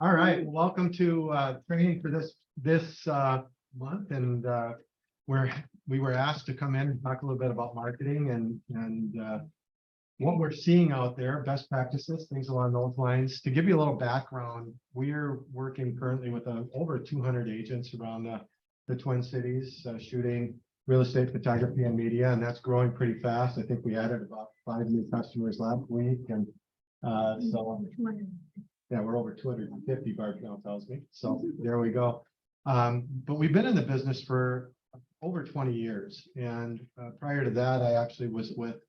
All right, welcome to training for this month, and we were asked to come in and talk a little bit about marketing and what we're seeing out there, best practices, things along those lines. To give you a little background, we're working currently with over 200 agents around the Twin Cities, shooting real estate photography and media, and that's growing pretty fast. I think we added about 5 new customers last week, and so. Yeah, we're over 250, Barb now tells me. So there we go. But we've been in the business for over 20 years. And prior to that, I actually was with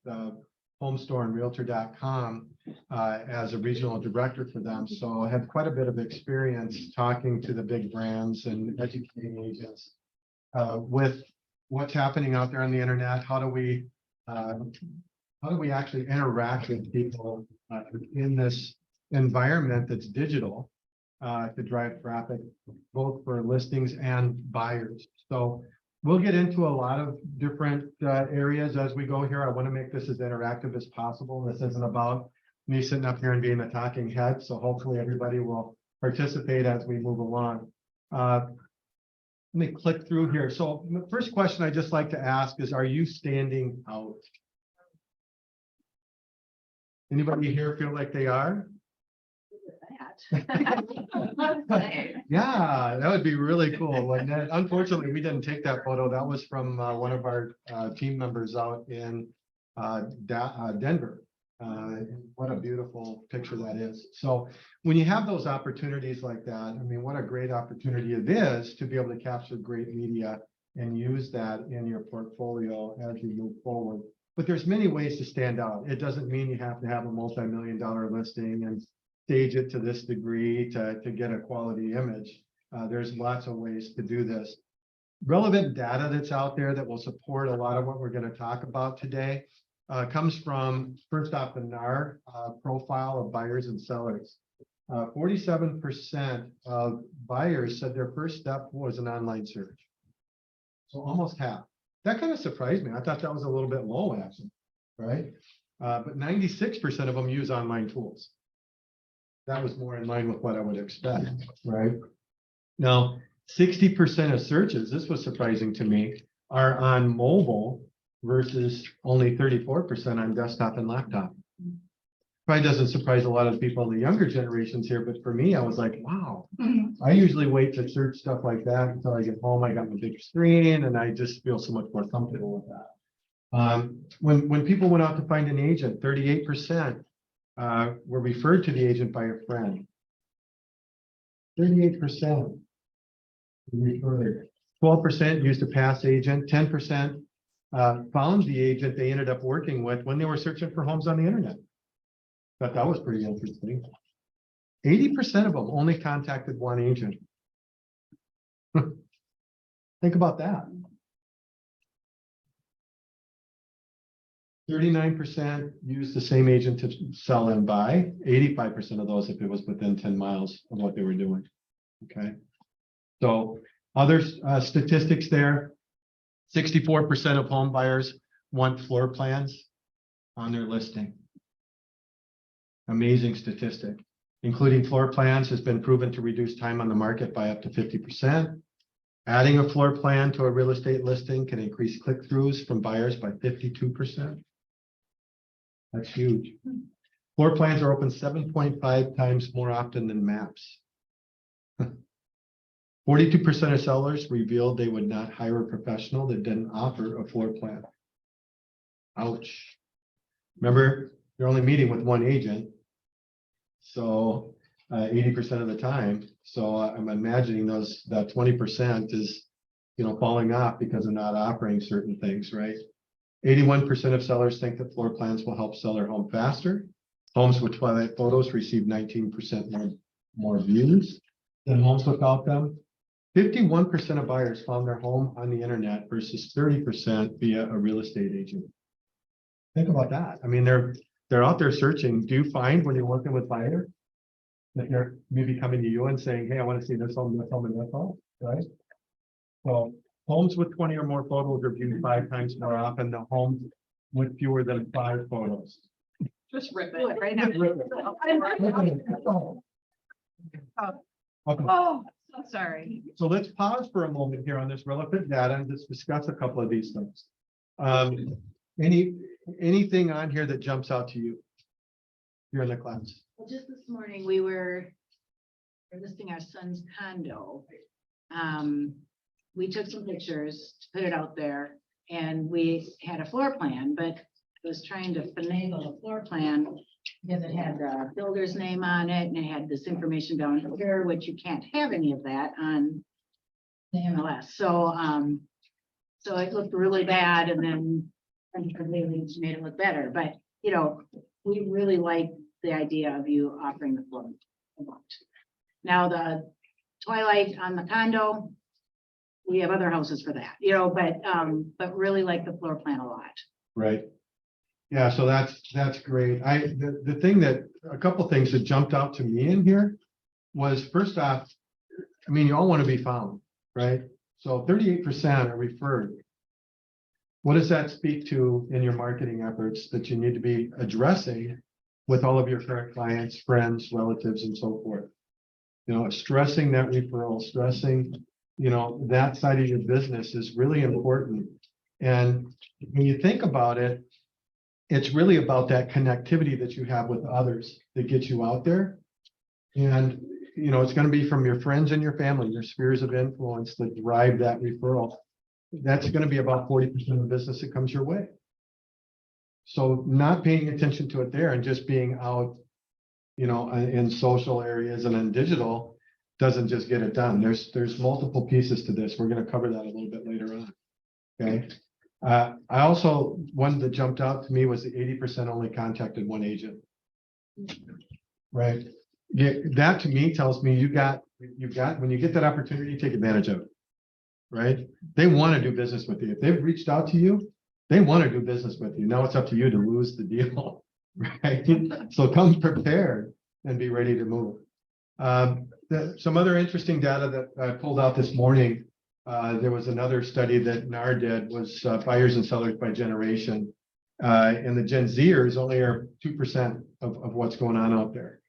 Homestore and Realtor.com as a regional director for them. So I had quite a bit of experience talking to the big brands and educating agents with what's happening out there on the internet. How do we actually interact with people in this environment that's digital to drive traffic, both for listings and buyers. So we'll get into a lot of different areas as we go here. I want to make this as interactive as possible. This isn't about me sitting up here and being a talking head. So hopefully everybody will participate as we move along. Let me click through here. So the first question I just like to ask is, are you standing out? Anybody here feel like they are? Yeah, that would be really cool. And unfortunately, we didn't take that photo. That was from one of our team members out in Denver. What a beautiful picture that is. So when you have those opportunities like that, I mean, what a great opportunity it is to be able to capture great media and use that in your portfolio as you move forward. But there's many ways to stand out. It doesn't mean you have to have a multi-million-dollar listing and stage it to this degree to get a quality image. There's lots of ways to do this. Relevant data that's out there that will support a lot of what we're going to talk about today comes from, first off, the NAR profile of buyers and sellers. 47% of buyers said their first step was an online search. So almost half. That kind of surprised me. I thought that was a little bit low, actually, right? But 96% of them use online tools. That was more in line with what I would expect, right? Now, 60% of searches, this was surprising to me, are on mobile versus only 34% on desktop and laptop. Probably doesn't surprise a lot of people in the younger generations here, but for me, I was like, wow. I usually wait to search stuff like that until I get home. I got my big screen, and I just feel so much more comfortable with that. When people went out to find an agent, 38% were referred to the agent by a friend. 38% referred. 12% used a past agent. 10% found the agent they ended up working with when they were searching for homes on the internet. Thought that was pretty interesting. 80% of them only contacted one agent. Think about that. 39% use the same agent to sell and buy. 85% of those if it was within 10 miles of what they were doing. Okay. So other statistics there, 64% of home buyers want floor plans on their listing. Amazing statistic. Including floor plans has been proven to reduce time on the market by up to 50%. Adding a floor plan to a real estate listing can increase click-throughs from buyers by 52%. That's huge. Floor plans are open 7.5 times more often than maps. 42% of sellers revealed they would not hire a professional that didn't offer a floor plan. Ouch. Remember, you're only meeting with one agent. So 80% of the time. So I'm imagining that 20% is, falling off because of not offering certain things, right? 81% of sellers think that floor plans will help sell their home faster. Homes with twilight photos receive 19% more views than homes without them. 51% of buyers found their home on the internet versus 30% via a real estate agent. Think about that. I mean, they're out there searching. Do you find when you're working with buyers that they're maybe coming to you and saying, hey, I want to see this home, and this home, right? So homes with 20 or more photos are viewed 5 times more often than homes with fewer than 5 photos. Just rip it right now. Okay. Oh, so sorry. So let's pause for a moment here on this relevant data and just discuss a couple of these things. Anything on here that jumps out to you? Here in the class. Well, just this morning, we were listing our son's condo. We took some pictures to put it out there, and we had a floor plan, but I was trying to finagle the floor plan because it had the builder's name on it, and it had this information down here, which you can't have any of that on the MLS. So it looked really bad, and then completely made it look better. But, you know, we really like the idea of you offering the floor. Now, the twilight on the condo, we have other houses for that, you know, but really like the floor plan a lot. Right. Yeah, so that's great. The thing that, a couple things that jumped out to me in here was, first off, I mean, you all want to be found, right? So 38% are referred. What does that speak to in your marketing efforts that you need to be addressing with all of your current clients, friends, relatives, and so forth? You know, stressing that referral, stressing, you know, that side of your business is really important. And when you think about it, it's really about that connectivity that you have with others that gets you out there. And, you know, it's going to be from your friends and your family, your spheres of influence that drive that referral. That's going to be about 40% of the business that comes your way. So not paying attention to it there and just being out, you know, in social areas and in digital doesn't just get it done. There's multiple pieces to this. We're going to cover that a little bit later on. Okay. I also, one that jumped out to me was the 80% only contacted one agent. Right. Yeah, that to me tells me you've got, when you get that opportunity, take advantage of it. Right. They want to do business with you. If they've reached out to you, they want to do business with you. Now it's up to you to lose the deal. Right. So come prepared and be ready to move. Some other interesting data that I pulled out this morning. There was another study that NAR did, was buyers and sellers by generation. And the Gen Zers only are 2% of what's going on out there.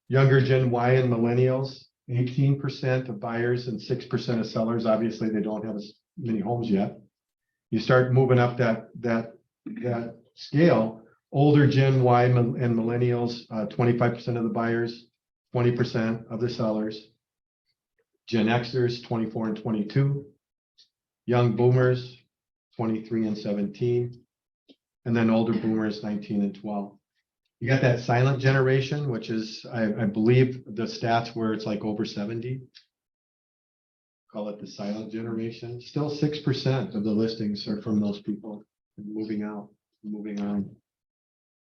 Younger Gen Y and millennials, 18% of buyers and 6% of sellers. Obviously, they don't have as many homes yet. You start moving up that scale. Older Gen Y and millennials, 25% of the buyers, 20% of the sellers. Gen Xers, 24 and 22. Young boomers, 23 and 17. And then older boomers, 19 and 12. You got that silent generation, which is, I believe the stats where it's like over 70. Call it the silent generation. Still 6% of the listings are from those people moving out, moving on.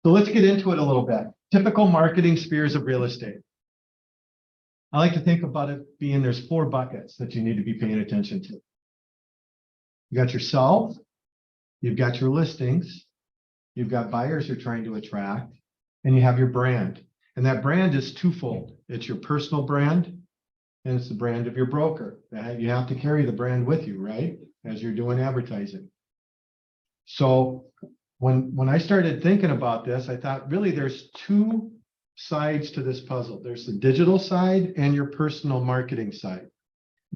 So let's get into it a little bit. Typical marketing spheres of real estate. I like to think about it being, there's 4 buckets that you need to be paying attention to. You got yourself, you've got your listings, you've got buyers you're trying to attract, and you have your brand. And that brand is twofold. It's your personal brand, and it's the brand of your broker. You have to carry the brand with you, right? As you're doing advertising. So when I started thinking about this, I thought really there's 2 sides to this puzzle. There's the digital side and your personal marketing side.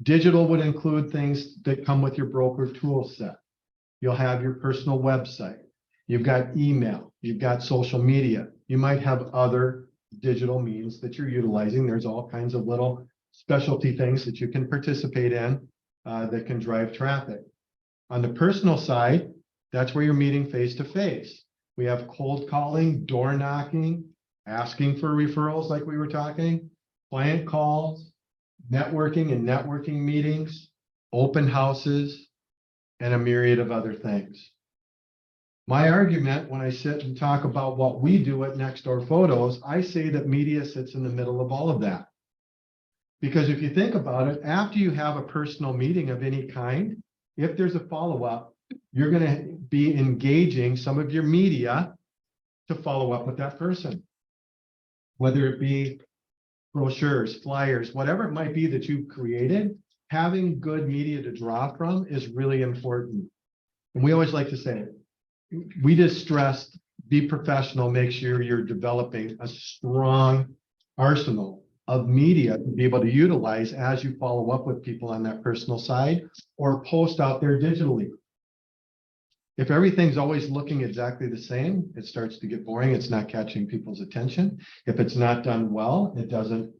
Digital would include things that come with your broker tool set. You'll have your personal website. You've got email. You've got social media. You might have other digital means that you're utilizing. There's all kinds of little specialty things that you can participate in that can drive traffic. On the personal side, that's where you're meeting face to face. We have cold calling, door knocking, asking for referrals like we were talking, client calls, networking and networking meetings, open houses, and a myriad of other things. My argument when I sit and talk about what we do at Nextdoor Photos, I say that media sits in the middle of all of that. Because if you think about it, after you have a personal meeting of any kind, if there's a follow-up, you're going to be engaging some of your media to follow up with that person. Whether it be brochures, flyers, whatever it might be that you've created, having good media to draw from is really important. And we always like to say, we just stress, be professional, make sure you're developing a strong arsenal of media to be able to utilize as you follow up with people on that personal side or post out there digitally. If everything's always looking exactly the same, it starts to get boring. It's not catching people's attention. If it's not done well, it doesn't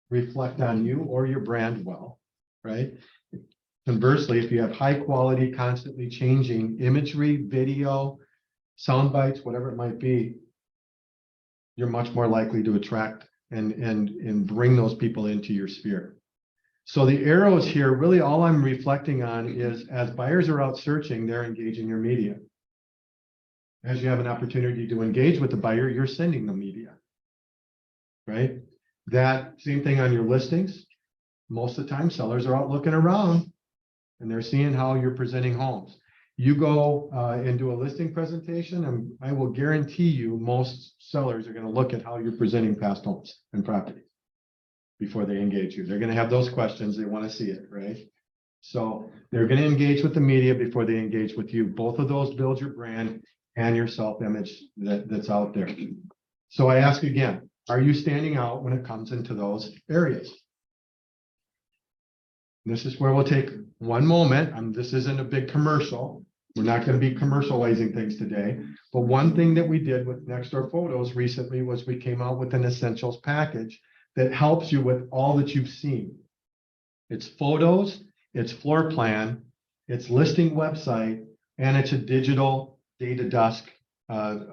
reflect on you or your brand well, right? Conversely, if you have high quality, constantly changing imagery, video, sound bites, whatever it might be, you're much more likely to attract and bring those people into your sphere. So the arrows here, really all I'm reflecting on is as buyers are out searching, they're engaging your media. As you have an opportunity to engage with the buyer, you're sending them media, right? That same thing on your listings. Most of the time, sellers are out looking around and they're seeing how you're presenting homes. You go and do a listing presentation, and I will guarantee you most sellers are going to look at how you're presenting past homes and properties before they engage you. They're going to have those questions. They want to see it, right? So they're going to engage with the media before they engage with you. Both of those build your brand and your self-image that's out there. So I ask again, are you standing out when it comes into those areas? This is where we'll take one moment. This isn't a big commercial. We're not going to be commercializing things today. But one thing that we did with Nextdoor Photos recently was we came out with an essentials package that helps you with all that you've seen. It's photos, it's floor plan, it's listing website, and it's a digital data dusk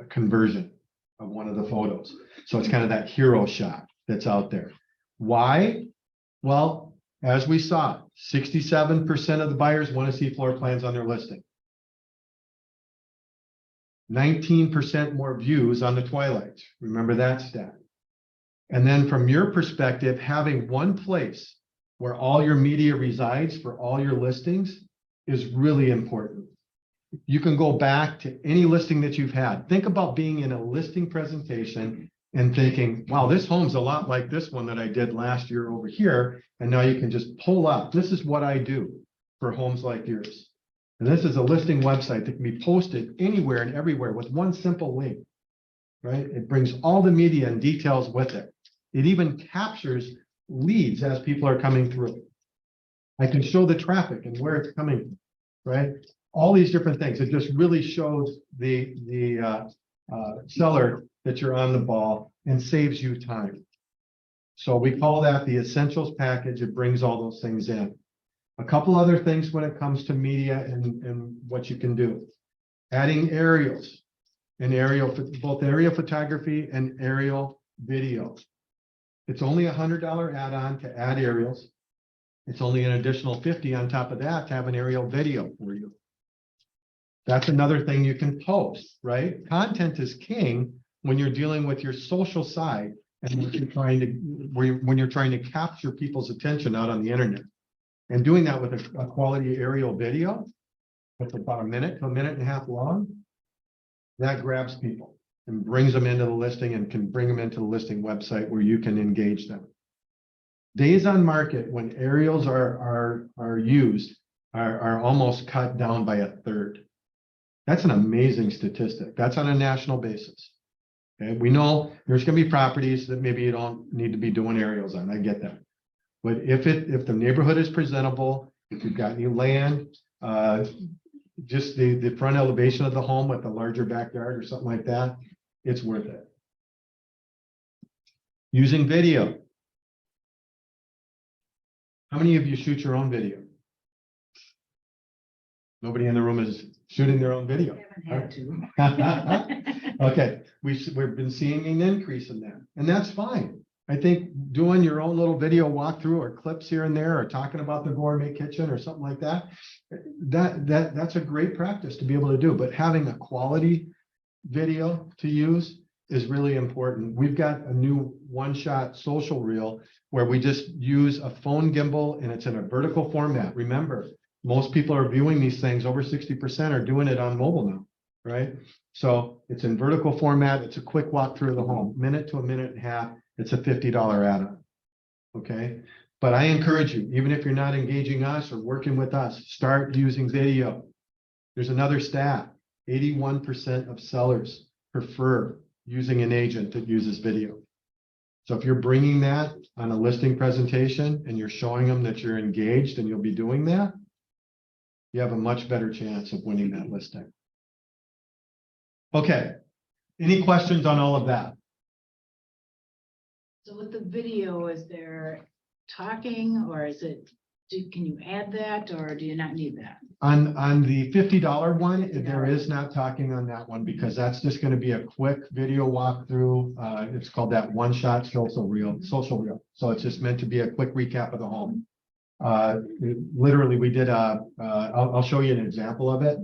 conversion of one of the photos. So it's kind of that hero shot that's out there. Why? Well, as we saw, 67% of the buyers want to see floor plans on their listing. 19% more views on the Twilights. Remember that stat. And then from your perspective, having one place where all your media resides for all your listings is really important. You can go back to any listing that you've had. Think about being in a listing presentation and thinking, wow, this home's a lot like this one that I did last year over here. And now you can just pull up. This is what I do for homes like yours. And this is a listing website that can be posted anywhere and everywhere with one simple link, right? It brings all the media and details with it. It even captures leads as people are coming through. I can show the traffic and where it's coming from, right? All these different things. It just really shows the seller that you're on the ball and saves you time. So we call that the essentials package. It brings all those things in. A couple other things when it comes to media and what you can do. Adding aerials and both aerial photography and aerial video. It's only a $100 add-on to add aerials. It's only an additional $50 on top of that to have an aerial video for you. That's another thing you can post, right? Content is king when you're dealing with your social side and when you're trying to capture people's attention out on the internet. And doing that with a quality aerial video that's about a minute to a minute and a half long, that grabs people and brings them into the listing and can bring them into the listing website where you can engage them. Days on market when aerials are used are almost cut down by a third. That's an amazing statistic. That's on a national basis. Okay, we know there's going to be properties that maybe you don't need to be doing aerials on. I get that. But if the neighborhood is presentable, if you've got new land, just the front elevation of the home with a larger backyard or something like that, it's worth it. Using video. How many of you shoot your own video? Nobody in the room is shooting their own video. Haven't had to. Okay, we've been seeing an increase in that, and that's fine. I think doing your own little video walkthrough or clips here and there, or talking about the gourmet kitchen or something like that, that's a great practice to be able to do. But having a quality video to use is really important. We've got a new one-shot social reel where we just use a phone gimbal and it's in a vertical format. Remember, most people are viewing these things, over 60% are doing it on mobile now, right? So it's in vertical format. It's a quick walk through the home, minute to a minute and a half. It's a $50 add-on, okay? But I encourage you, even if you're not engaging us or working with us, start using video. There's another stat, 81% of sellers prefer using an agent that uses video. So if you're bringing that on a listing presentation and you're showing them that you're engaged and you'll be doing that, you have a much better chance of winning that listing. Okay, any questions on all of that? So with the video, is there talking or is it, can you add that or do you not need that? On the $50 one, there is not talking on that one because that's just going to be a quick video walkthrough. It's called that one-shot social reel. So it's just meant to be a quick recap of the home. Literally, we did I'll show you an example of it.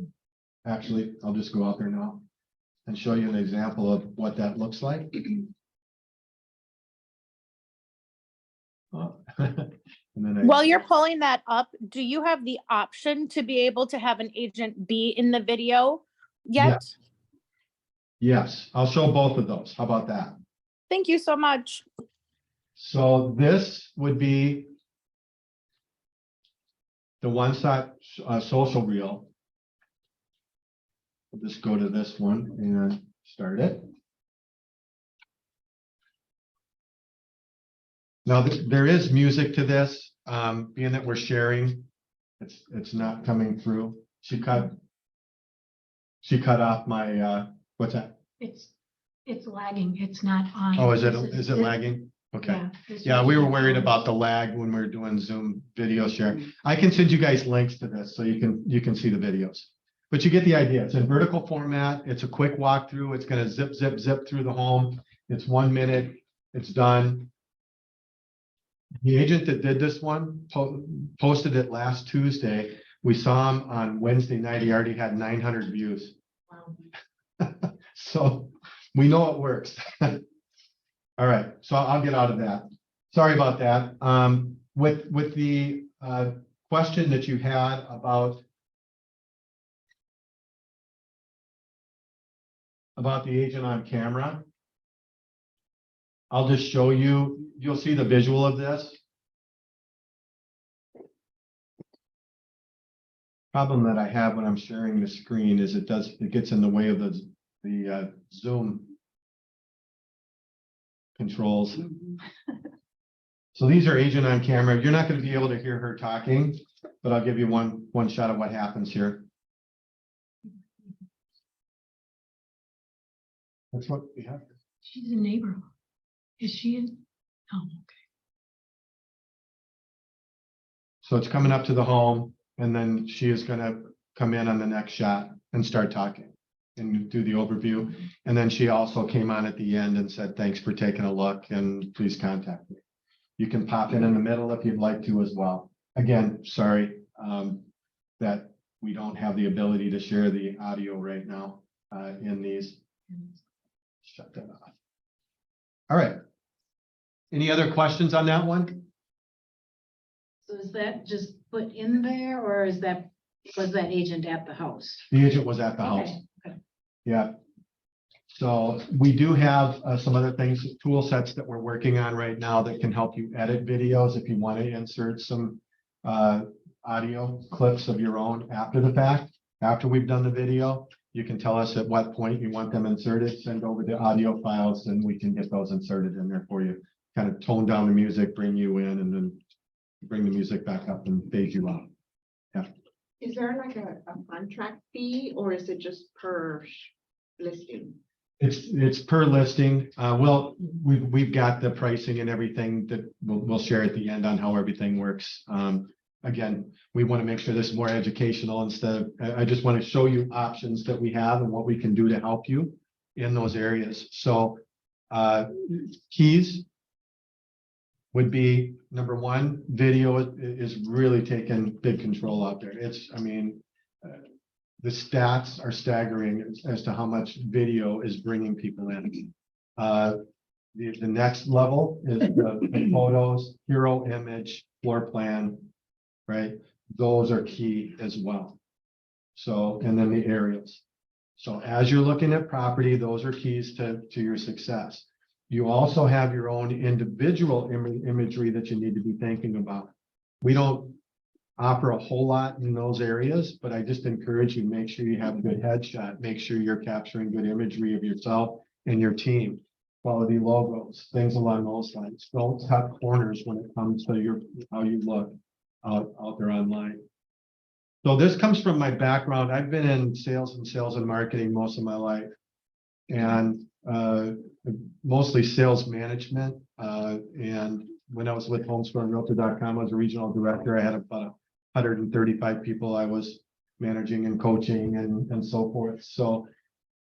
Actually, I'll just go out there now and show you an example of what that looks like. And then While you're pulling that up, do you have the option to be able to have an agent be in the video yet? Yes, I'll show both of those. How about that? Thank you so much. So this would be the one-shot social reel. We'll just go to this one and start it. Now, there is music to this, being that we're sharing, it's not coming through. She cut off my, what's that? It's lagging. It's not on. Oh, is it This lagging? Okay. Yeah. this Yeah, is we were on. worried about the lag when we were doing Zoom video share. I can send you guys links to this so you can see the videos. But you get the idea. It's in vertical format. It's a quick walkthrough. It's going to zip, zip, zip through the home. It's 1 minute. It's done. The agent that did this one posted it last Tuesday. We saw him on Wednesday night. He already had 900 views. Wow. So we know it works. All right, so I'll get out of that. Sorry about that. With the question that you had about the agent on camera, I'll just show you. You'll see the visual of this. Problem that I have when I'm sharing the screen is it gets in the way of the Zoom controls. So these are agent on camera. You're not going to be able to hear her talking, but I'll give you one shot of what happens here. That's what we have. She's a neighbor. Is she in? Oh, okay. So it's coming up to the home, and then she is going to come in on the next shot and start talking and do the overview. And then she also came on at the end and said, thanks for taking a look and please contact me. You can pop in the middle if you'd like to as well. Again, sorry that we don't have the ability to share the audio right now in these. Shut that off. All right. Any other questions on that one? So is that just put in there or was that agent at the house? The agent was at the house. Okay. Yeah. So we do have some other things, tool sets that we're working on right now that can help you edit videos if you want to insert some audio clips of your own after the fact. After we've done the video, you can tell us at what point you want them inserted, send over the audio files, and we can get those inserted in there for you. Kind of tone down the music, bring you in, and then bring the music back up and fade you out. Yeah. Is there like a contract fee or is it just per listing? It's per listing. Well, we've got the pricing and everything that we'll share at the end on how everything works. Again, we want to make sure this is more educational instead of, I just want to show you options that we have and what we can do to help you in those areas. So keys would be number one, video is really taking big control out there. The stats are staggering as to how much video is bringing people in. The next level is the photos, hero image, floor plan, right? Those are key as well. So, and then the aerials. So as you're looking at property, those are keys to your success. You also have your own individual imagery that you need to be thinking about. We don't offer a whole lot in those areas, but I just encourage you, make sure you have a good headshot, make sure you're capturing good imagery of yourself and your team. quality logos, things along those lines. Don't cut corners when it comes to how you look out there online. So this comes from my background. I've been in sales and marketing most of my life. And mostly sales management. And when I was with HomeschoolRealtor.com, I was a regional director. I had about 135 people I was managing and coaching and so forth. So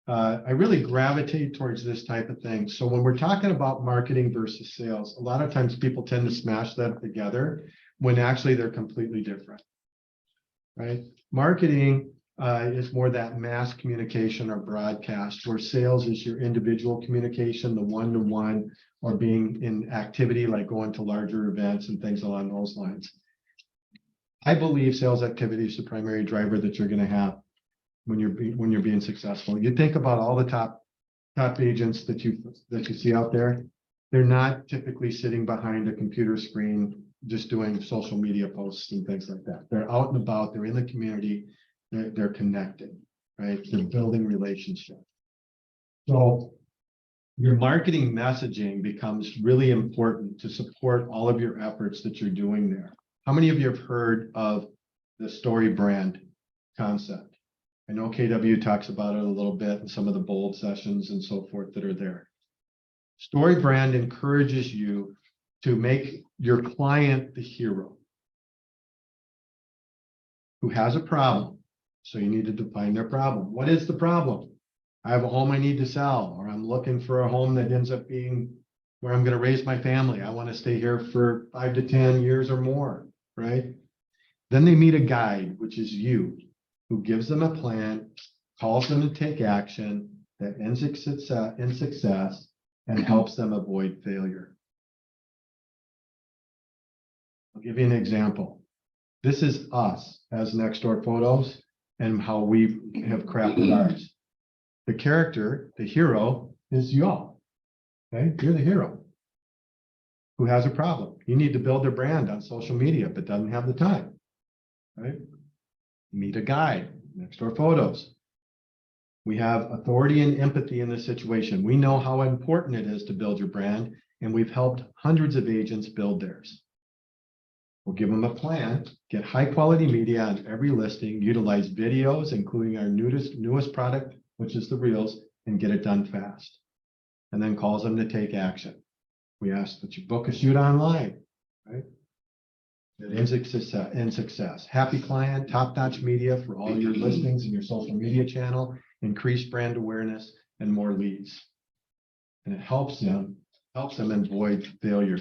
I really gravitate towards this type of thing. So when we're talking about marketing versus sales, a lot of times people tend to smash that together when actually they're completely different, right? Marketing is more that mass communication or broadcast, where sales is your individual communication, the one-to-one, or being in activity like going to larger events and things along those lines. I believe sales activity is the primary driver that you're going to have when you're being successful. You think about all the top agents that you see out there. They're not typically sitting behind a computer screen just doing social media posts and things like that. They're out and about. They're in the community. They're connected, right? They're building relationships. So your marketing messaging becomes really important to support all of your efforts that you're doing there. How many of you have heard of the story brand concept? I know KW talks about it a little bit in some of the bold sessions and so forth that are there. Story brand encourages you to make your client the hero who has a problem. So you need to define their problem. What is the problem? I have a home I need to sell, or I'm looking for a home that ends up being where I'm going to raise my family. I want to stay here for 5 to 10 years or more, right? Then they meet a guide, which is you, who gives them a plan, calls them to take action that ends in success and helps them avoid failure. I'll give you an example. This is us as Nextdoor Photos and how we have crafted ours. The character, the hero, is y'all. Okay, you're the hero who has a problem. You need to build their brand on social media, but doesn't have the time. Right? Meet a guide, Nextdoor Photos. We have authority and empathy in this situation. We know how important it is to build your brand, and we've helped hundreds of agents build theirs. We'll give them a plan, get high quality media on every listing, utilize videos, including our newest product, which is the Reels, and get it done fast. And then calls them to take action. We ask that you book a shoot online, right? That ends in success. Happy client, top-notch media for all your listings and your social media channel, increased brand awareness, and more leads. And it helps them avoid failure.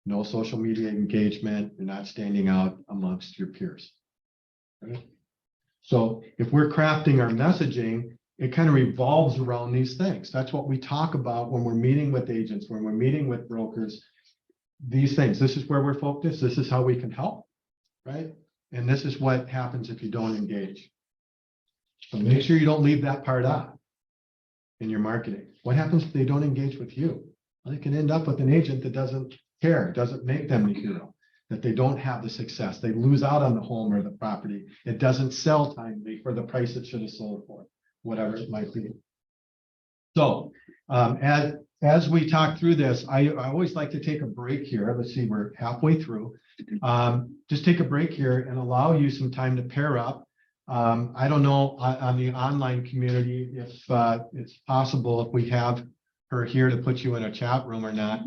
No social media engagement. You're not standing out amongst your peers. Right? So if we're crafting our messaging, it kind of revolves around these things. That's what we talk about when we're meeting with agents, when we're meeting with brokers. These things, this is where we're focused. This is how we can help, right? And this is what happens if you don't engage. So make sure you don't leave that part out in your marketing. What happens if they don't engage with you? Well, they can end up with an agent that doesn't care, doesn't make them the hero, that they don't have the success. They lose out on the home or the property. It doesn't sell timely for the price it should have sold for, whatever it might be. So as we talk through this, I always like to take a break here. Let's see, we're halfway through. Just take a break here and allow you some time to pair up. I don't know on the online community if it's possible if we have her here to put you in a chat room or not.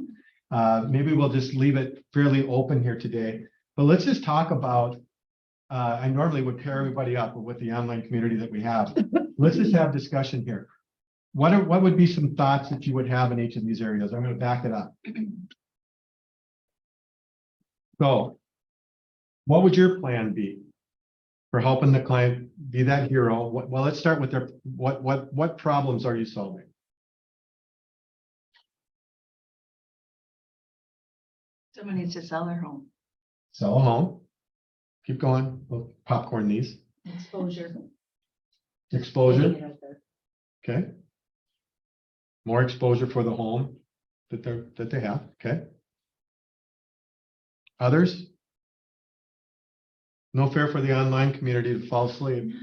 Maybe we'll just leave it fairly open here today. But let's just talk about, I normally would pair everybody up with the online community that we have. Let's just have discussion here. What would be some thoughts that you would have in each of these areas? I'm going to back it up. So what would your plan be for helping the client be that hero? Well, let's start with their, what problems are you solving? Someone needs to sell their home. Sell a home. Keep going. We'll popcorn these. Exposure. Exposure. Okay. More exposure for the home that they have. Okay. Others? No fear for the online community to fall asleep.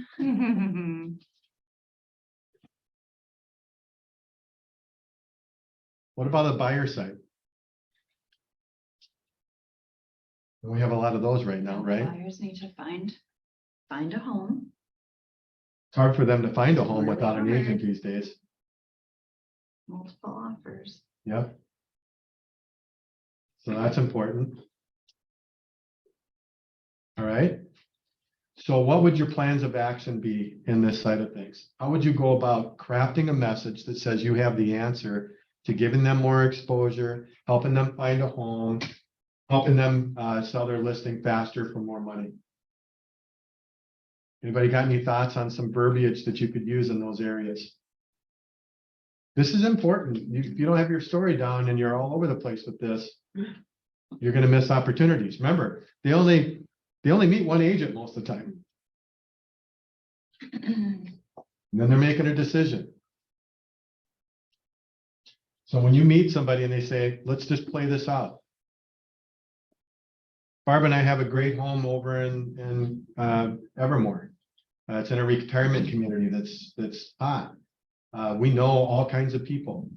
What about the buyer side? We have a lot of those right now, right? Buyers need to find a home. It's hard for them to find a home Really without an hard. agent these days. Multiple offers. Yep. So that's important. All right. So what would your plans of action be in this side of things? How would you go about crafting a message that says you have the answer to giving them more exposure, helping them find a home, helping them sell their listing faster for more money? Anybody got any thoughts on some verbiage that you could use in those areas? This is important. If you don't have your story down and you're all over the place with this, you're going to miss opportunities. Remember, they only meet one agent most of the time. And then they're making a decision. So when you meet somebody and they say, let's just play this out. Barb and I have a great home over in Evermore. It's in a retirement community that's hot. We know all kinds of people.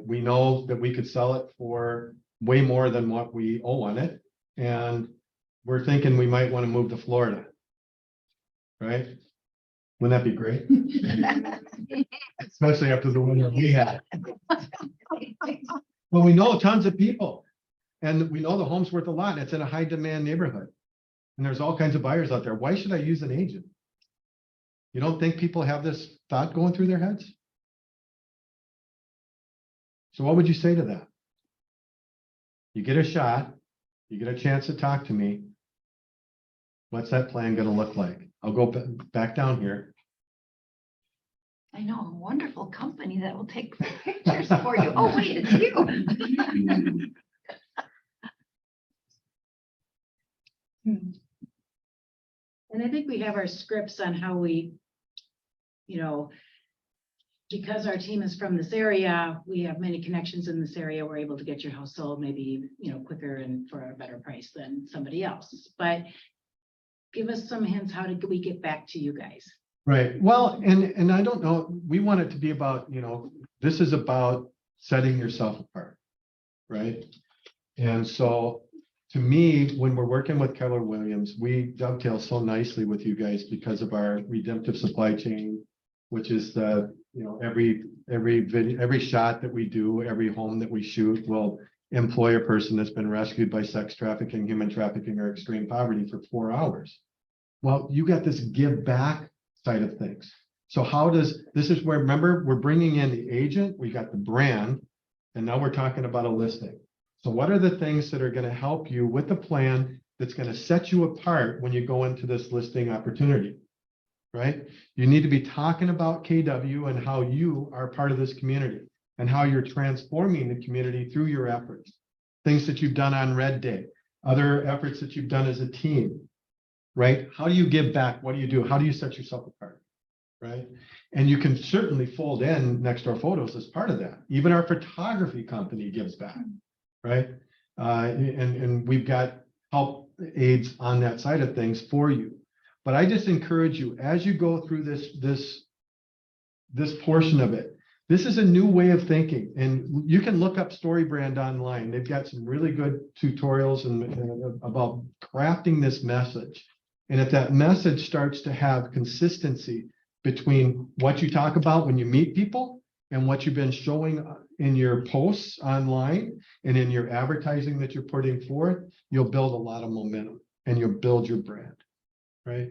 We know that we could sell it for way more than what we owe on it. And we're thinking we might want to move to Florida. Right? Wouldn't that be great? Especially after the winter we had. Well, we know tons of people. And we know the home's worth a lot. And it's in a high demand neighborhood. And there's all kinds of buyers out there. Why should I use an agent? You don't think people have this thought going through their heads? So what would you say to that? You get a shot, you get a chance to talk to me. What's that plan going to look like? I'll go back down here. I know a wonderful company that will take pictures for you. Oh, wait, it's you. And I think we have our scripts on how we, because our team is from this area, we have many connections in this area. We're able to get your house sold maybe, quicker and for a better price than somebody else. But give us some hints. How did we get back to you guys? Right. Well, and I don't know, we want it to be about, this is about setting yourself apart. Right. And so to me, when we're working with Keller Williams, we dovetail so nicely with you guys because of our redemptive supply chain, which is the, every video, every shot that we do, every home that we shoot will employ a person that's been rescued by sex trafficking, human trafficking, or extreme poverty for 4 hours. Well, you got this give back side of things. So this is where, remember, we're bringing in the agent, we got the brand, and now we're talking about a listing. So what are the things that are going to help you with the plan that's going to set you apart when you go into this listing opportunity, right? You need to be talking about KW and how you are part of this community and how you're transforming the community through your efforts. Things that you've done on Red Day, other efforts that you've done as a team, right? How do you give back? What do you do? How do you set yourself apart, right? And you can certainly fold in Nextdoor Photos as part of that. Even our photography company gives back. Right. And we've got help aids on that side of things for you. But I just encourage you as you go through this portion of it, this is a new way of thinking. And you can look up StoryBrand online. They've got some really good tutorials and about crafting this message. And if that message starts to have consistency between what you talk about when you meet people and what you've been showing in your posts online and in your advertising that you're putting forth, you'll build a lot of momentum and you'll build your brand, right?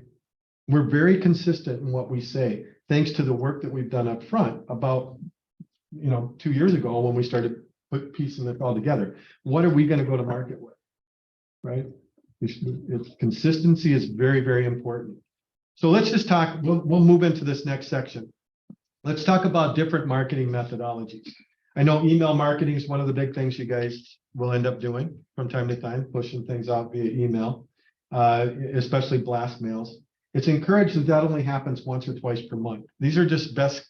We're very consistent in what we say, thanks to the work that we've done up front about, 2 years ago when we started piecing it all together. What are we going to go to market with, right? Consistency is very, very important. So let's just talk, we'll move into this next section. Let's talk about different marketing methodologies. I know email marketing is one of the big things you guys will end up doing from time to time, pushing things out via email, especially blast mails. It's encouraged that only happens once or twice per month. These are just best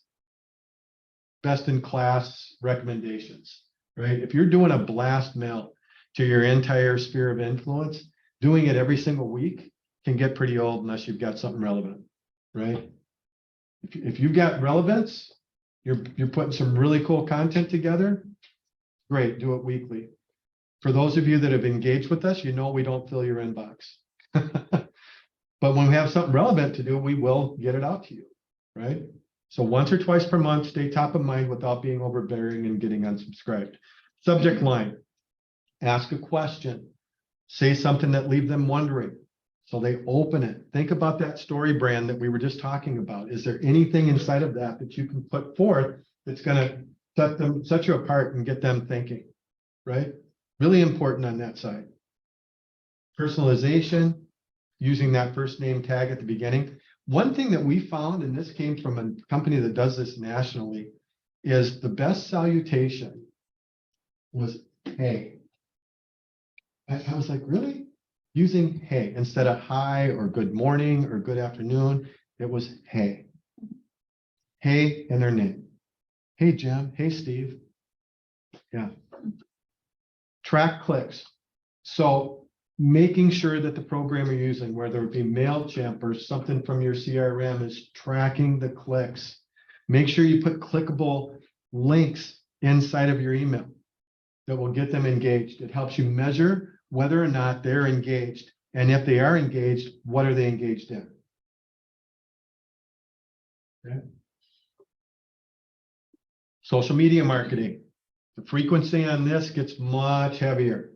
in class recommendations, right? If you're doing a blast mail to your entire sphere of influence, doing it every single week can get pretty old unless you've got something relevant, right? If you've got relevance, you're putting some really cool content together, great, do it weekly. For those of you that have engaged with us, you know we don't fill your inbox. But when we have something relevant to do, we will get it out to you, right? So once or twice per month, stay top of mind without being overbearing and getting unsubscribed. Subject line, ask a question, say something that leave them wondering. So they open it. Think about that story brand that we were just talking about. Is there anything inside of that that you can put forth that's going to set you apart and get them thinking, right? Really important on that side. Personalization, using that first name tag at the beginning. One thing that we found, and this came from a company that does this nationally, is the best salutation was hey. I was like, really? Using hey instead of hi or good morning or good afternoon, it was hey. Hey and their name. Hey, Jim. Hey, Steve. Yeah. Track clicks. So making sure that the program you're using, whether it be MailChimp or something from your CRM, is tracking the clicks. Make sure you put clickable links inside of your email that will get them engaged. It helps you measure whether or not they're engaged. And if they are engaged, what are they engaged in? Okay. Social media marketing. The frequency on this gets much heavier.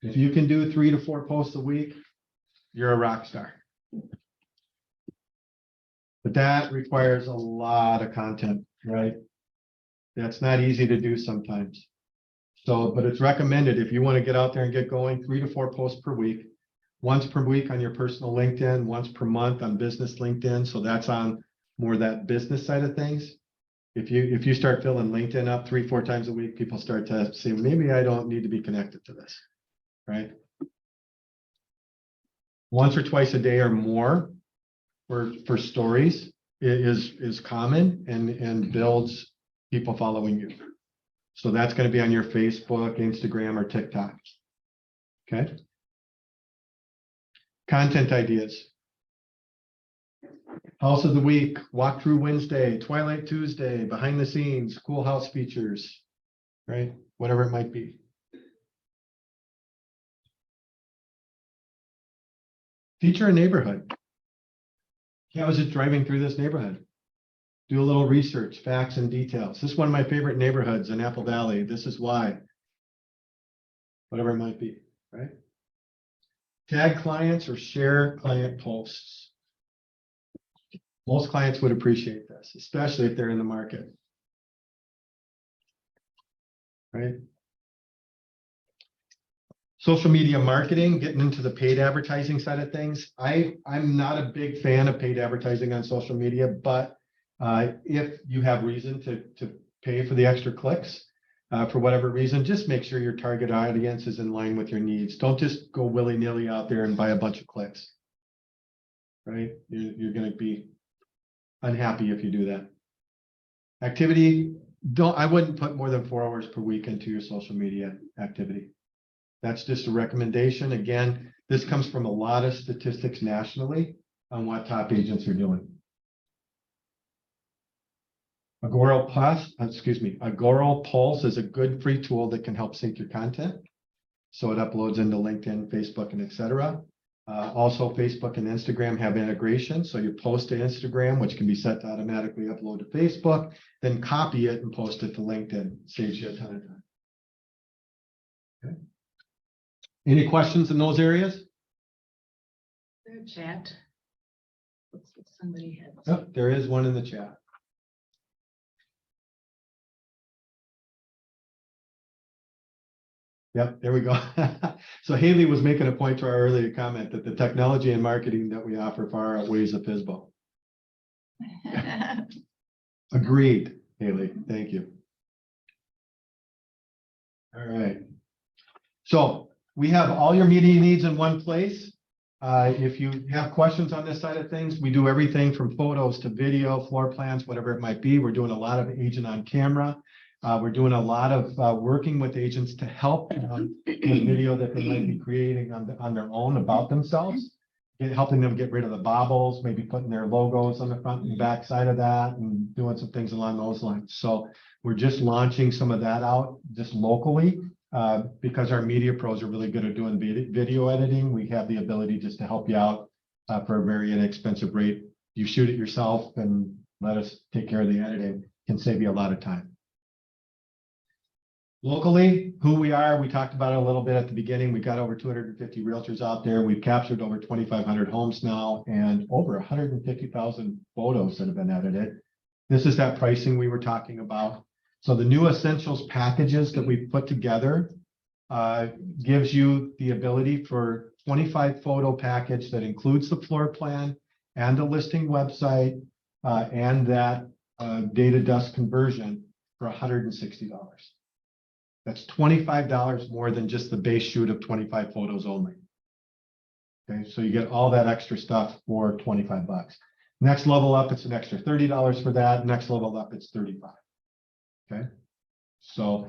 If you can do 3 to 4 posts a week, you're a rock star. But that requires a lot of content, right? That's not easy to do sometimes. So, but it's recommended if you want to get out there and get going, 3 to 4 posts per week, once per week on your personal LinkedIn, once per month on business LinkedIn. So that's on more that business side of things. If you start filling LinkedIn up 3 or 4 times a week, people start to say, maybe I don't need to be connected to this, right? Once or twice a day or more for stories is common and builds people following you. So that's going to be on your Facebook, Instagram, or TikTok. Okay. Content ideas. House of the Week, Walkthrough Wednesday, Twilight Tuesday, behind the scenes, cool house features, right? Whatever it might be. Feature a neighborhood. Yeah, I was just driving through this neighborhood. Do a little research, facts and details. This is one of my favorite neighborhoods in Apple Valley. This is why. Whatever it might be, right? Tag clients or share client posts. Most clients would appreciate this, especially if they're in the market. Right? Social media marketing, getting into the paid advertising side of things. I'm not a big fan of paid advertising on social media, but if you have reason to pay for the extra clicks, for whatever reason, just make sure your target audience is in line with your needs. Don't just go willy-nilly out there and buy a bunch of clicks, right? You're going to be unhappy if you do that. Activity, I wouldn't put more than 4 hours per week into your social media activity. That's just a recommendation. Again, this comes from a lot of statistics nationally on what top agents are doing. Agora Pulse is a good free tool that can help sync your content. So it uploads into LinkedIn, Facebook, and etc. Also, Facebook and Instagram have integration. So you post to Instagram, which can be set to automatically upload to Facebook, then copy it and post it to LinkedIn. Saves you a ton of time. Okay. Any questions in those areas? Their chat. Looks like somebody had. Oh, there is one in the chat. Yep, there we go. So Haley was making a point to our earlier comment that the technology and marketing that we offer far outweighs the FSBO. Agreed, Haley. Thank you. All right. So we have all your media needs in one place. If you have questions on this side of things, we do everything from photos to video, floor plans, whatever it might be. We're doing a lot of agent on camera. We're doing a lot of working with agents to help with video that they might be creating on their own about themselves. helping them get rid of the baubles, maybe putting their logos on the front and back side of that and doing some things along those lines. So we're just launching some of that out just locally. Because our media pros are really good at doing video editing, we have the ability just to help you out for a very inexpensive rate. You shoot it yourself and let us take care of the editing, can save you a lot of time. Locally, who we are, we talked about it a little bit at the beginning. We've got over 250 realtors out there. We've captured over 2,500 homes now and over 150,000 photos that have been edited. This is that pricing we were talking about. So the new essentials packages that we've put together gives you the ability for 25 photo package that includes the floor plan and the listing website and that data dust conversion for $160. That's $25 more than just the base shoot of 25 photos only. Okay, so you get all that extra stuff for 25 bucks. Next level up, it's an extra $30 for that. Next level up, it's 35. Okay, so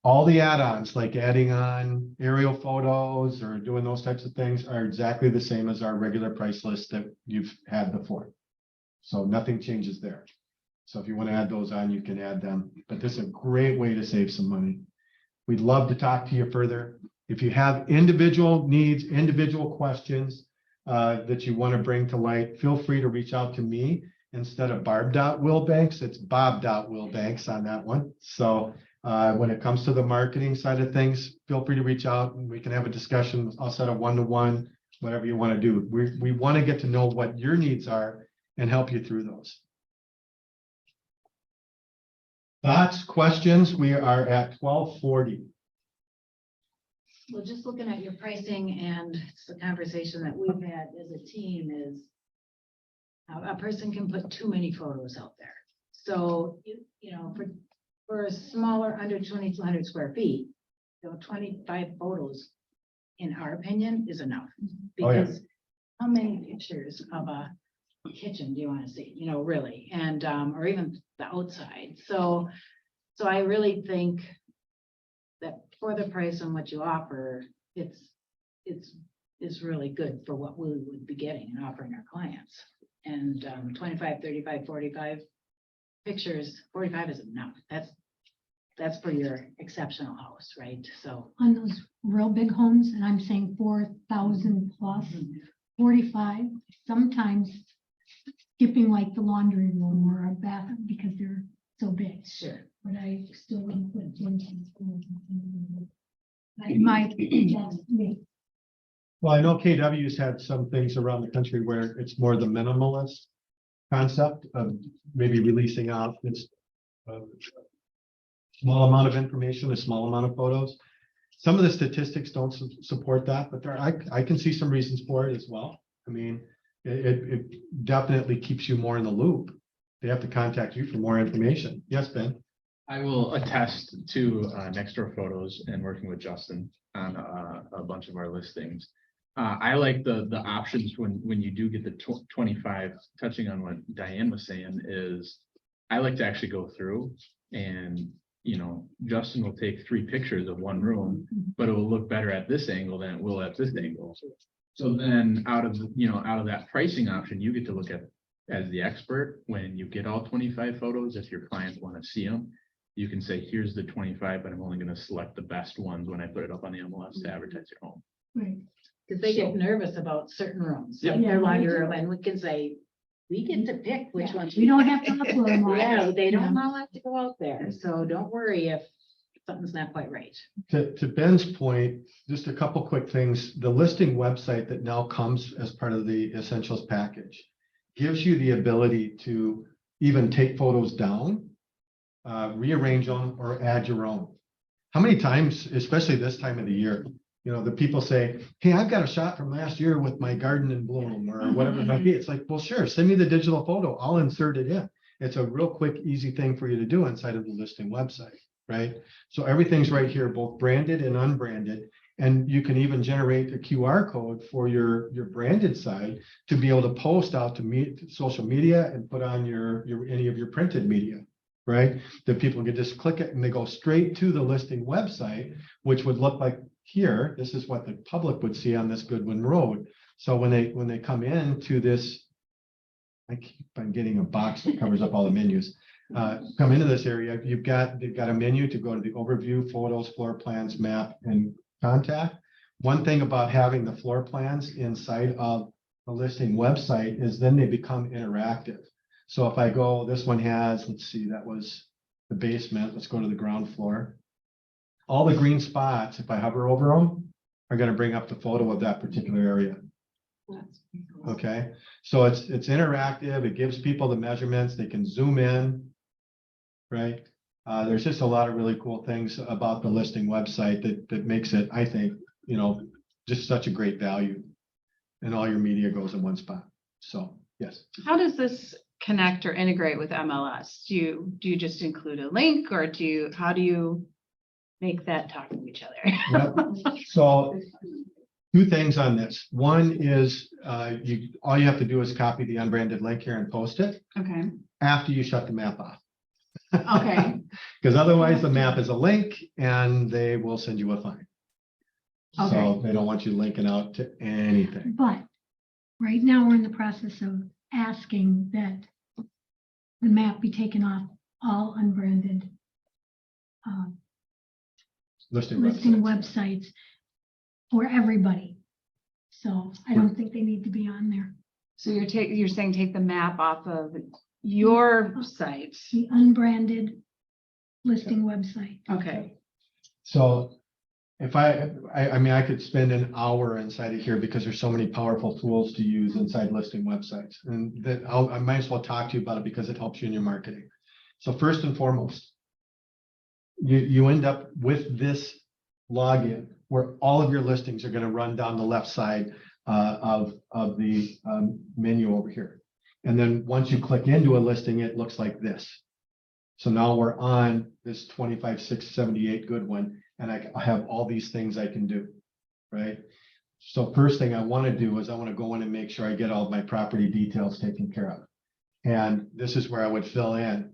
all the add-ons like adding on aerial photos or doing those types of things are exactly the same as our regular price list that you've had before. So nothing changes there. So if you want to add those on, you can add them, but this is a great way to save some money. We'd love to talk to you further. If you have individual needs, individual questions that you want to bring to light, feel free to reach out to me. Instead of Barb.Wilbanks, it's Bob.Wilbanks on that one. So when it comes to the marketing side of things, feel free to reach out and we can have a discussion. I'll set a one-to-one, whatever you want to do. We want to get to know what your needs are and help you through those. Thoughts, questions? We are at 12:40. Well, just looking at your pricing and it's the conversation that we've had as a team is a person can put too many photos out there. So, you know, for a smaller, under 2,200 square feet, 25 photos, in our opinion, is enough. Oh, yeah. Because how many pictures of a kitchen do you want to see, you know, really? And, or even the outside. So I really think that for the price and what you offer, it's really good for what we would be getting and offering our clients. And 25, 35, 45 pictures, 45 is enough. That's for your exceptional house, right? So On those real big homes, and I'm saying 4,000 plus, 45, sometimes skipping like the laundry room or a bathroom because they're so big. sure. But I still wouldn't put my, that's me. Well, I know KW's had some things around the country where it's more the minimalist concept of maybe releasing out this small amount of information, a small amount of photos. Some of the statistics don't support that, but I can see some reasons for it as well. I mean, it definitely keeps you more in the loop. They have to contact you for more information. Yes, Ben? I will attest to Nextdoor Photos and working with Justin on a bunch of our listings. I like the options when you do get the 25, touching on what Diane was saying, is I like to actually go through and, you know, Justin will take 3 pictures of one room, but it will look better at this angle than it will at this angle. So then out of that pricing option, you get to look at as the expert when you get all 25 photos. If your clients want to see them, you can say, here's the 25, but I'm only going to select the best ones when I put it up on the MLS to advertise your home. Right. Because they get nervous about certain rooms, Yep. like their laundry room, and we can say, we get to pick which ones. We don't have to upload them all. Yeah, they don't Yeah. all have to go out there, so don't worry if something's not quite right. To Ben's point, just a couple quick things. The listing website that now comes as part of the essentials package gives you the ability to even take photos down, rearrange them, or add your own. How many times, especially this time of the year, you know, the people say, hey, I've got a shot from last year with my garden in bloom or whatever it might be. It's like, well, sure, send me the digital photo. I'll insert it in. It's a real quick, easy thing for you to do inside of the listing website, right? So everything's right here, both branded and unbranded. And you can even generate a QR code for your branded side to be able to post out to social media and put on your any of your printed media, right? That people can just click it and they go straight to the listing website, which would look like here. This is what the public would see on this Goodwin Road. So when they come in to this, I'm getting a box that covers up all the menus. Come into this area, they've got a menu to go to the overview, photos, floor plans, map, and contact. One thing about having the floor plans inside of the listing website is then they become interactive. So if I go, this one has, let's see, that was the basement. Let's go to the ground floor. All the green spots, if I hover over them, are going to bring up the photo of that particular area. Okay, so it's interactive. It gives people the measurements. They can zoom in, right? There's just a lot of really cool things about the listing website that makes it, I think, just such a great value. And all your media goes in one spot. So, yes. How does this connect or integrate with MLS? Do you just include a link, or how do you make that talk to each other? Yep. So, two things on this. One is all you have to do is copy the unbranded link here and post it Okay, after you shut the map off. okay, Because otherwise the map is a link and they will send you a fine. So Okay. they don't want you linking out to anything. But right now, we're in the process of asking that the map be taken off all unbranded Listing listing websites. websites for everybody. So I don't think they need to be on there. so you're saying take the map off of your site? The unbranded listing website. Okay, So if I mean, I could spend an hour inside of here because there's so many powerful tools to use inside listing websites. And that I might as well talk to you about it because it helps you in your marketing. So first and foremost, you end up with this login where all of your listings are going to run down the left side of the menu over here. And then once you click into a listing, it looks like this. So now we're on this 25,678 good one, and I have all these things I can do, right? So first thing I want to do is I want to go in and make sure I get all of my property details taken care of. And this is where I would fill in,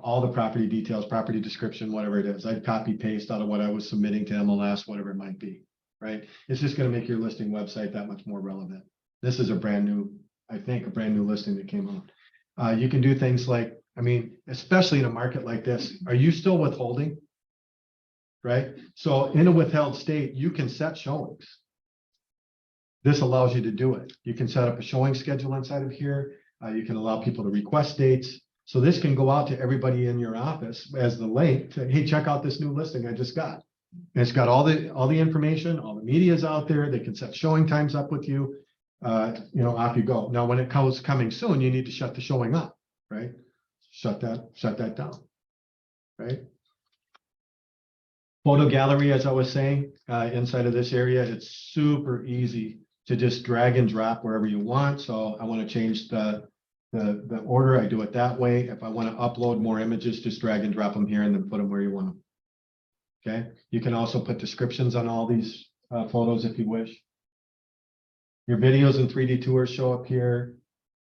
all the property details, property description, whatever it is. I'd copy paste out of what I was submitting to MLS, whatever it might be, right? It's just going to make your listing website that much more relevant. This is a brand new listing that came out. You can do things like, especially in a market like this, are you still withholding? Right? So in a withheld state, you can set showings. This allows you to do it. You can set up a showing schedule inside of here. You can allow people to request dates. So this can go out to everybody in your office as the link to, hey, check out this new listing I just got. And it's got all the information, all the media is out there. They can set showing times up with you. Off you go. Now, when it comes coming soon, you need to shut the showing up, right? Shut that down, right? Photo gallery, as I was saying, inside of this area, it's super easy to just drag and drop wherever you want. So I want to change the order. I do it that way. If I want to upload more images, just drag and drop them here and then put them where you want them. Okay. You can also put descriptions on all these photos if you wish. Your videos and 3D tours show up here.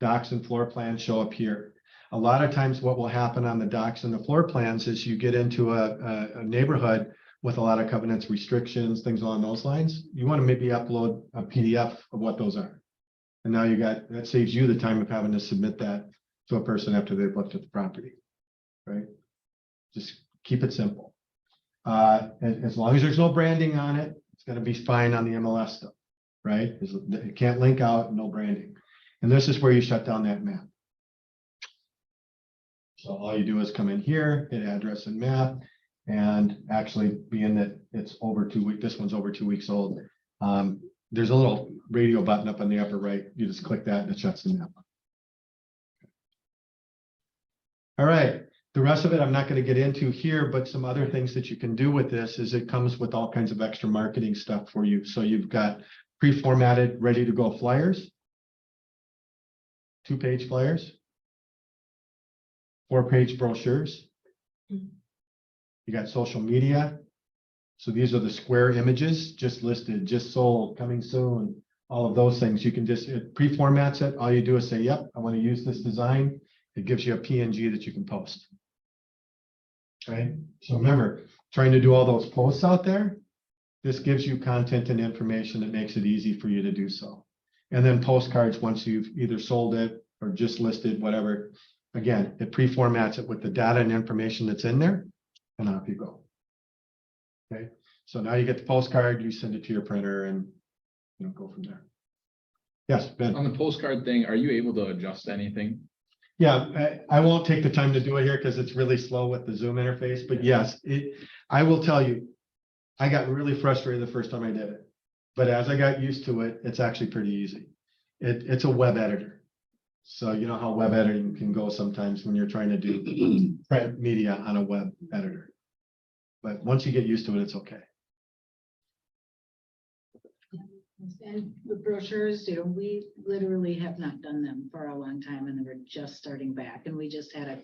Docs and floor plans show up here. A lot of times what will happen on the docs and the floor plans is you get into a neighborhood with a lot of covenants, restrictions, things along those lines. You want to maybe upload a PDF of what those are. And now that saves you the time of having to submit that to a person after they've looked at the property, right? Just keep it simple. As long as there's no branding on it, it's going to be fine on the MLS stuff, right? It can't link out, no branding. And this is where you shut down that map. So all you do is come in here, hit address and map, and actually being that it's over 2 weeks, this one's over 2 weeks old. There's a little radio button up on the upper right. You just click that and it shuts the map. All right. The rest of it, I'm not going to get into here, but some other things that you can do with this is it comes with all kinds of extra marketing stuff for you. So you've got pre-formatted, ready to go flyers, 2-page flyers, 4-page brochures. You got social media. So these are the square images just listed, just sold, coming soon, all of those things. You can just, it pre-formats it. All you do is say, yep, I want to use this design. It gives you a PNG that you can post. Okay. So remember, trying to do all those posts out there, this gives you content and information that makes it easy for you to do so. And then postcards, once you've either sold it or just listed, whatever. Again, it pre-formats it with the data and information that's in there, and off you go. Okay, so now you get the postcard, you send it to your printer and go from there. Yes, Ben. On the postcard thing, are you able to adjust anything? Yeah, I won't take the time to do it here because it's really slow with the Zoom interface, but yes, I will tell you, I got really frustrated the first time I did it. But as I got used to it, it's actually pretty easy. It's a web editor. So you know how web editing can go sometimes when you're trying to do print media on a web editor. But once you get used to it, it's okay. And the brochures, we literally have not done them for a long time and we're just starting back and we just had a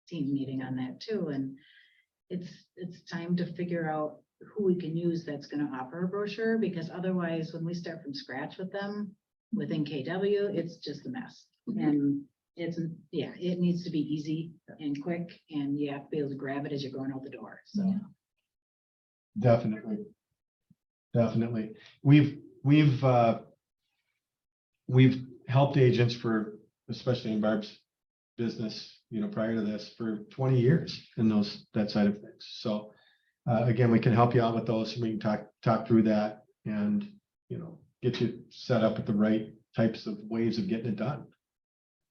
team meeting on that too. And it's time to figure out who we can use that's going to offer a brochure, because otherwise when we start from scratch with them within KW, it's just a mess. And it needs to be easy and quick and you have to be able to grab it as you're going out the door. So. Yeah. Definitely. We've helped agents for, especially in Barb's business, prior to this for 20 years in that side of things. So again, we can help you out with those. We can talk through that and, get you set up with the right types of ways of getting it done.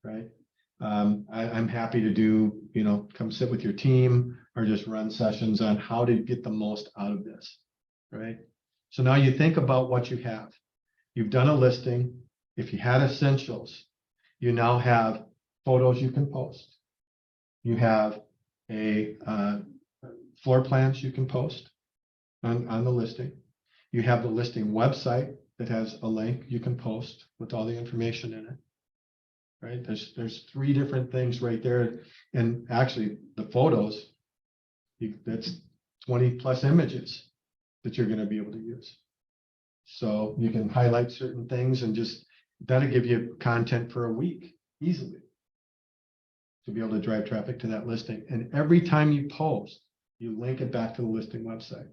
Right. I'm happy to do, come sit with your team or just run sessions on how to get the most out of this. Right. So now you think about what you have. You've done a listing. If you had essentials, you now have photos you can post. You have a floor plans you can post on the listing. You have the listing website that has a link you can post with all the information in it. Right? There's 3 different things right there. And actually the photos, that's 20 plus images that you're going to be able to use. So you can highlight certain things and that'll give you content for a week easily to be able to drive traffic to that listing. And every time you post, you link it back to the listing website.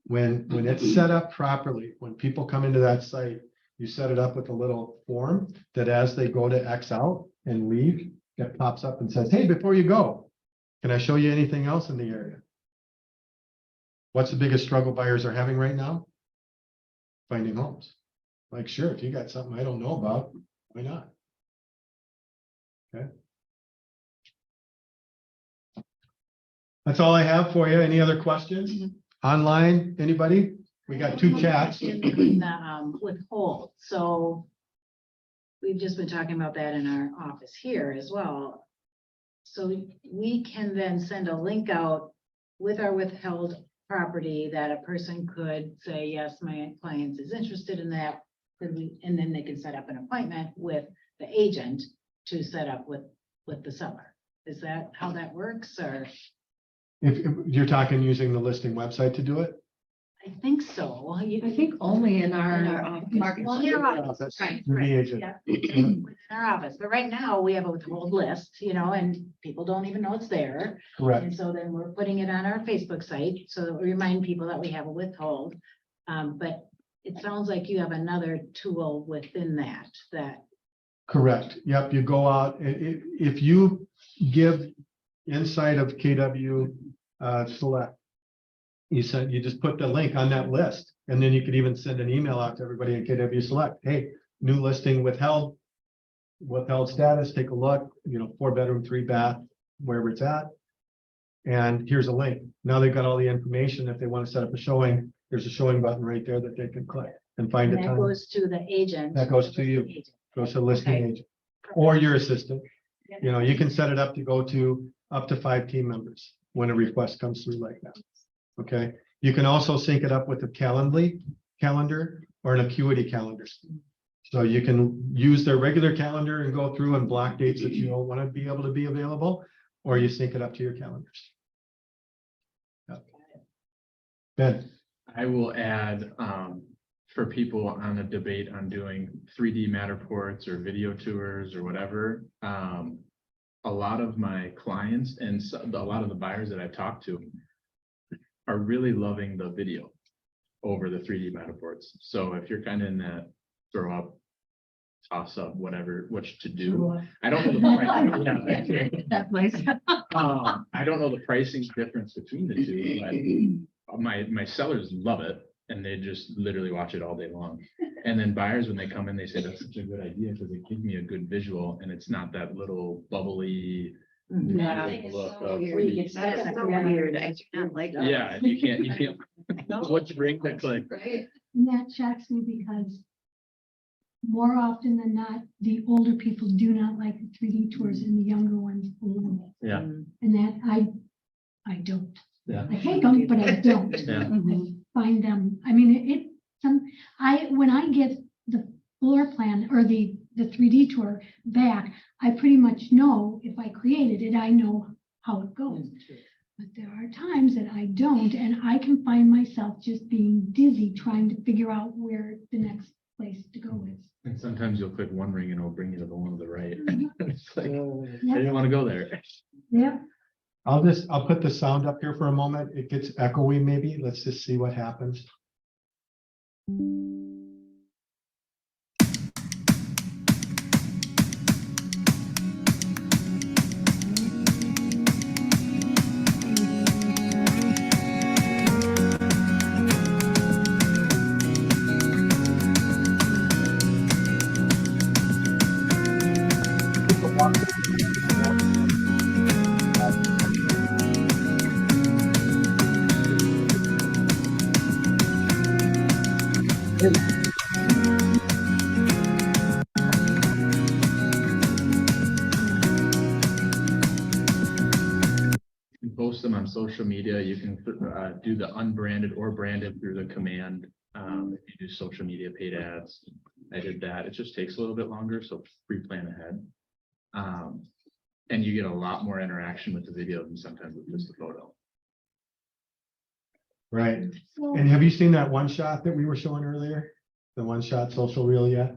When it's set up properly, when people come into that site, you set it up with a little form that as they go to X out and leave, it pops up and says, hey, before you go, can I show you anything else in the area? What's the biggest struggle buyers are having right now? Finding homes. Like, sure, if you got something I don't know about, why not? Okay. That's all I have for you. Any other questions? Online, anybody? We got 2 chats. In the withhold. So we've just been talking about that in our office here as well. So we can then send a link out with our withheld property that a person could say, yes, my client is interested in that. And then they can set up an appointment with the agent to set up with the seller. Is that how that works? Or If you're talking using the listing website to do it? I think so. I think only in our Market. Well, in our office, right, Through the right, agent. yeah, within our office, but right now we have a withhold list, and people don't even know it's there. Correct. And so then we're putting it on our Facebook site, so that we remind people that we have a withhold. But it sounds like you have another tool within that. Correct. Yep. You go out. If you give inside of KW Select, you just put the link on that list, and then you could even send an email out to everybody in KW Select. Hey, new listing withheld status. Take a look. 4-bedroom, 3-bath, wherever it's at. And here's a link. Now they've got all the information. If they want to set up a showing, there's a showing button right there that they can click and find a And that time. goes to the agent. That goes to you. Agent. Goes to the listing Okay. agent or your assistant. You can set it up to go to up to 5 team members when a request comes through like that. Okay. You can also sync it up with a calendar or an Acuity calendar. So you can use their regular calendar and go through and block dates that you don't want to be able to be available, or you sync it up to your calendars. Yep. Ben. I will add, for people on a debate on doing 3D Matterports or video tours or whatever, a lot of my clients and a lot of the buyers that I've talked to are really loving the video over the 3D Matterports. So if you're kind of in that throw up toss up whatever, which to do. I don't know. the price- yeah. That place. I don't know the pricing difference between the two, but my sellers love it and they just literally watch it all day long. And then buyers, when they come in, they say that's such a good idea because it gives me a good visual and it's not that little bubbly. Yeah. Look of- That's so weird. I do not like that. Yeah, you can't, what's ring the click? Right? And that shocks me because more often than not, the older people do not like the 3D tours and the younger ones love it. Yeah, And that I don't. yeah, I hate them, but I don't. yeah. Mhm. Find them, I mean, when I get the floor plan or the 3D tour back, I pretty much know if I created it, I know how it goes. But there are times that I don't, and I can find myself just being dizzy trying to figure out where the next place to go is. And sometimes you'll click one ring and it'll bring you to the one to the right. It's like, I Yeah, didn't want to go there. yeah. I'll put the sound up here for a moment. It gets echoey maybe. Let's just see what happens. You can post them on social media. You can do the unbranded or branded through the command. If you do social media paid ads, I did that. It just takes a little bit longer, so pre-plan ahead. And you get a lot more interaction with the video than sometimes with just the photo. Right. And have you seen that one shot that we were showing earlier? The one shot social reel yet?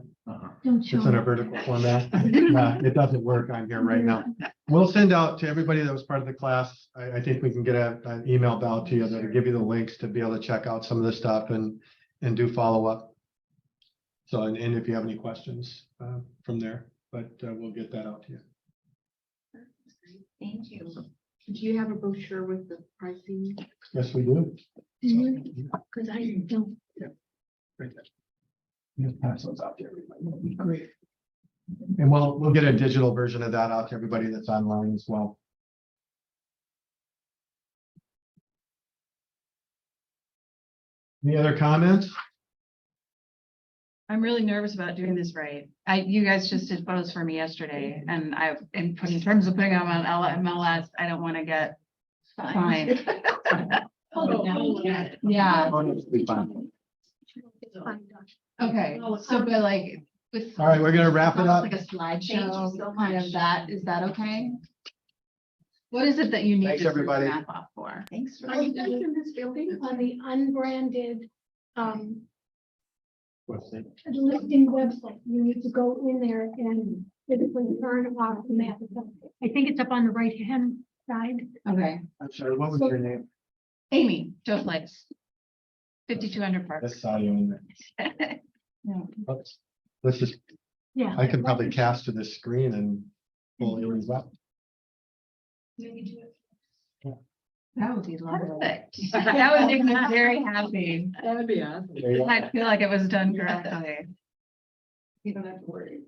Don't show It's in a me. vertical format. Yeah, it doesn't work on here right now. We'll send out to everybody that was part of the class. I think we can get an email out to you that'll give you the links to be able to check out some of the stuff and do follow up. So, and if you have any questions from there, but we'll get that out to you. Thank you. Do you have a brochure with the pricing? Yes, we do. Because I don't. Right there. Just pass those out to everybody. That'd be great. And we'll get a digital version of that out to everybody that's online as well. Any other comments? I'm really nervous about doing this right. You guys just did photos for me yesterday and in terms of putting them on MLS, I don't want to get fined. Yeah, okay, so but like. with- All right, we're gonna wrap it up. Like a Thank you slideshow, so kind much. of that, is that okay? What is it that you need Thanks, to print everybody. map off for? Thanks for. In this building, on the unbranded, listing website, you need to go in there and physically turn off the map. I think it's up on the right-hand side. Okay, I'm sorry, what was your name? Amy, Joe Place. 5200 Park. That's audio in there. Oops. Let's just, Yeah. I can probably cast to this screen and pull yours up. That would be lovely. That would make me very happy. That would be awesome. There you go. I feel like it was done correctly. You don't have to worry.